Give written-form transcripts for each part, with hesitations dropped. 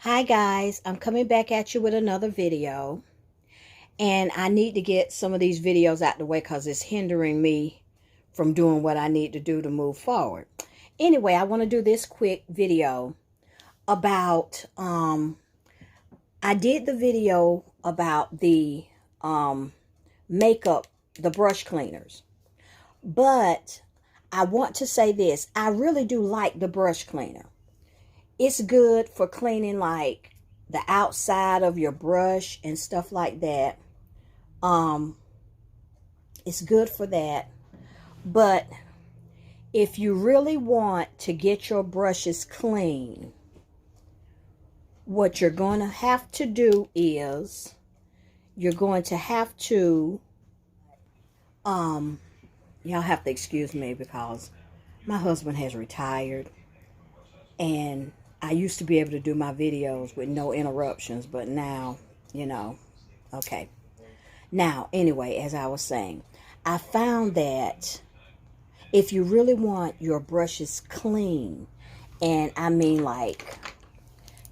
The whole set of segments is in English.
Hi guys, I'm coming back at you with another video, and I need to get some of these videos out the way because it's hindering me from doing what I need to do to move forward. Anyway, I want to do this quick video about I did the video about the makeup, the brush cleaners, but I want to say this: I really do like the brush cleaner. It's good for cleaning like the outside of your brush and stuff like that. It's good for that. But if you really want to get your brushes clean, what you're going to have to do is you're going to have to y'all have to excuse me because my husband has retired, and I used to be able to do my videos with no interruptions, but now, okay. Now, anyway, as I was saying, I found that if you really want your brushes clean, and I mean like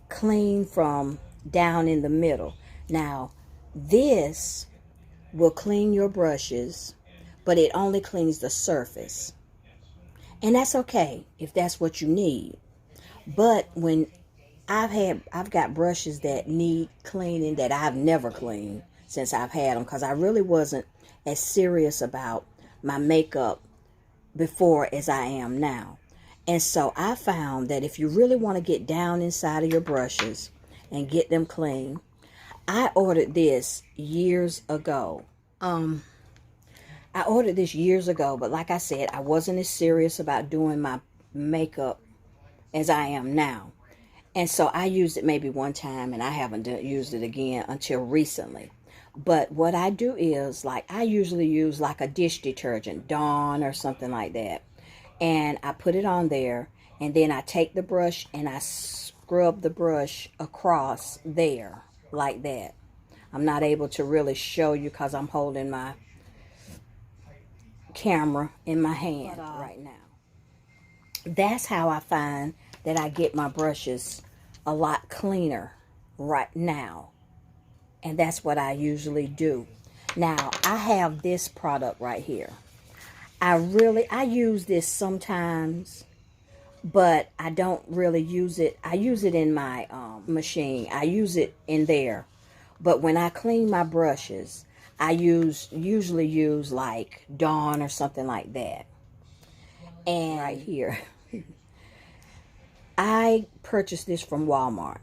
clean from down in the middle. Now, this will clean your brushes, but it only cleans the surface. And that's okay if that's what you need. But when I've got brushes that need cleaning that I've never cleaned since I've had them, because I really wasn't as serious about my makeup before as I am now. And so I found that if you really want to get down inside of your brushes and get them clean, I ordered this years ago. I ordered this years ago, but like I said, I wasn't as serious about doing my makeup as I am now. And so I used it maybe one time, and I haven't used it again until recently. But what I do is, like, I usually use like a dish detergent, Dawn or something like that. And I put it on there, and then I take the brush and I scrub the brush across there like that. I'm not able to really show you because I'm holding my camera in my hand right now. That's how I find that I get my brushes a lot cleaner right now. And that's what I usually do. Now, I have this product right here. I use this sometimes, but I don't really use it. I use it in my machine. I use it in there. But when I clean my brushes, I usually use like Dawn or something like that. And right here, I purchased this from Walmart.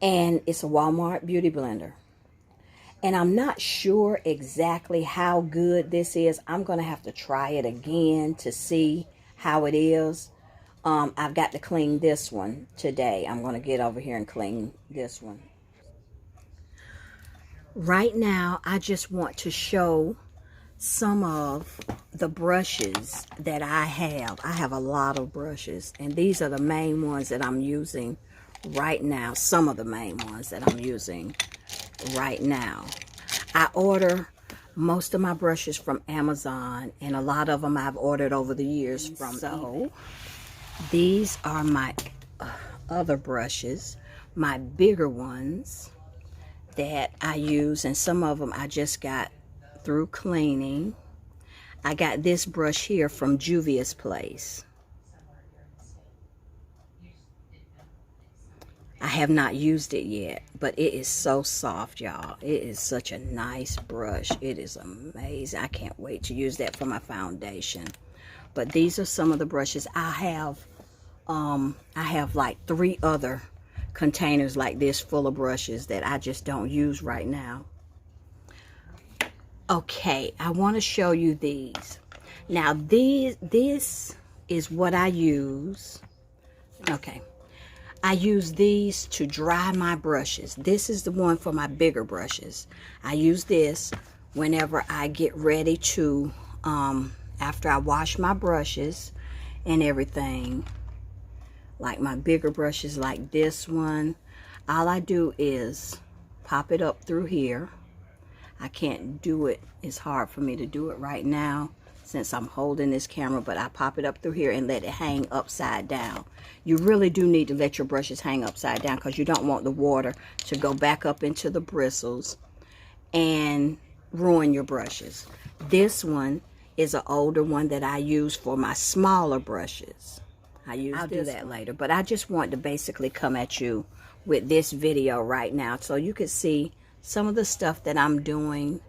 And it's a Walmart beauty blender. And I'm not sure exactly how good this is. I'm going to have to try it again to see how it is. I've got to clean this one today. I'm going to get over here and clean this one. Right now, I just want to show some of the brushes that I have. I have a lot of brushes, and these are the main ones that I'm using right now. Some of the main ones that I'm using right now. I order most of my brushes from Amazon, and a lot of them I've ordered over the years from. So these are my other brushes, my bigger ones that I use, and some of them I just got through cleaning. I got this brush here from Juvia's Place. I have not used it yet, but it is so soft, y'all. It is such a nice brush. It is amazing. I can't wait to use that for my foundation. But these are some of the brushes I have. I have like 3 other containers like this full of brushes that I just don't use right now. Okay, I want to show you these. Now, this is what I use. Okay. I use these to dry my brushes. This is the one for my bigger brushes. I use this whenever I get ready to, after I wash my brushes and everything, like my bigger brushes like this one, all I do is pop it up through here. I can't do it. It's hard for me to do it right now since I'm holding this camera, but I pop it up through here and let it hang upside down. You really do need to let your brushes hang upside down because you don't want the water to go back up into the bristles and ruin your brushes. This one is an older one that I use for my smaller brushes. I'll do that later, but I just want to basically come at you with this video right now so you can see some of the stuff that I'm doing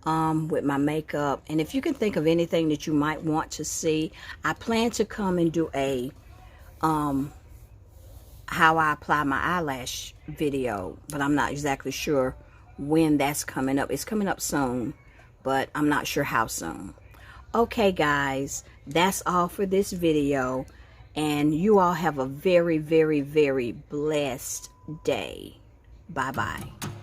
with my makeup. And if you can think of anything that you might want to see, I plan to come and do a how I apply my eyelash video, but I'm not exactly sure when that's coming up. It's coming up soon, but I'm not sure how soon. Okay guys, that's all for this video, and you all have a very, very, very blessed day. Bye bye.